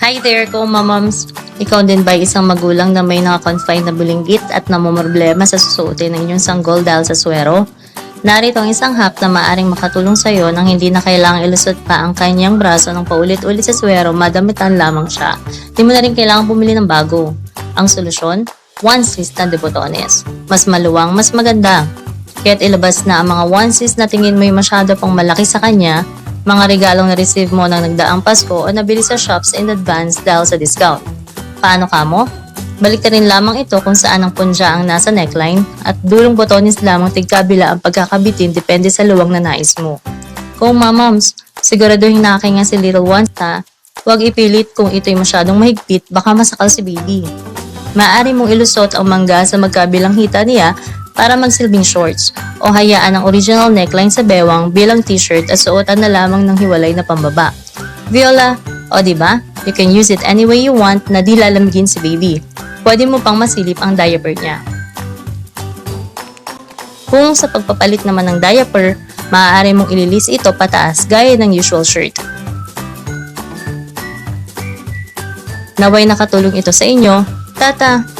Hi there, Momams! Ikaw din ba isang magulang na may naka-confine na bulinggit at namumroblema sa susuotin ng inyong sanggol dahil sa swero? Narito ang isang hack na maaring makatulong sa iyo nang hindi na kailangang ilusot pa ang kanyang braso ng paulit-ulit sa swero, madamitan lamang siya. Di mo na rin kailangang bumili ng bago. Ang solusyon? Onesies na de botones. Mas maluwang, mas maganda. Kaya't ilabas na ang mga onesies na tingin mo'y masyado pang malaki sa kanya, mga regalong na-receive mo nang nagdaang Pasko o nabili sa shops in advance dahil sa discount. Paano ka mo? Balik rin lamang ito kung saan ang punja ang nasa neckline at dulong botones lamang tigkabila ang pagkakabitin depende sa luwang na nais mo. Kung mamams, siguraduhin nakakinga si little ones ha. Huwag ipilit kung ito'y masyadong mahigpit, baka masakal si baby. Maaari mong ilusot ang mangga sa magkabilang hita niya para magsilbing shorts o hayaan ang original neckline sa bewang bilang t-shirt at suotan na lamang ng hiwalay na pambaba. Viola, o diba? You can use it any way you want na di lalamigin si baby. Pwede mo pang masilip ang diaper niya. Kung sa pagpapalit naman ng diaper, maaari mong ililis ito pataas gaya ng usual shirt. Naway nakatulong ito sa inyo. Tata!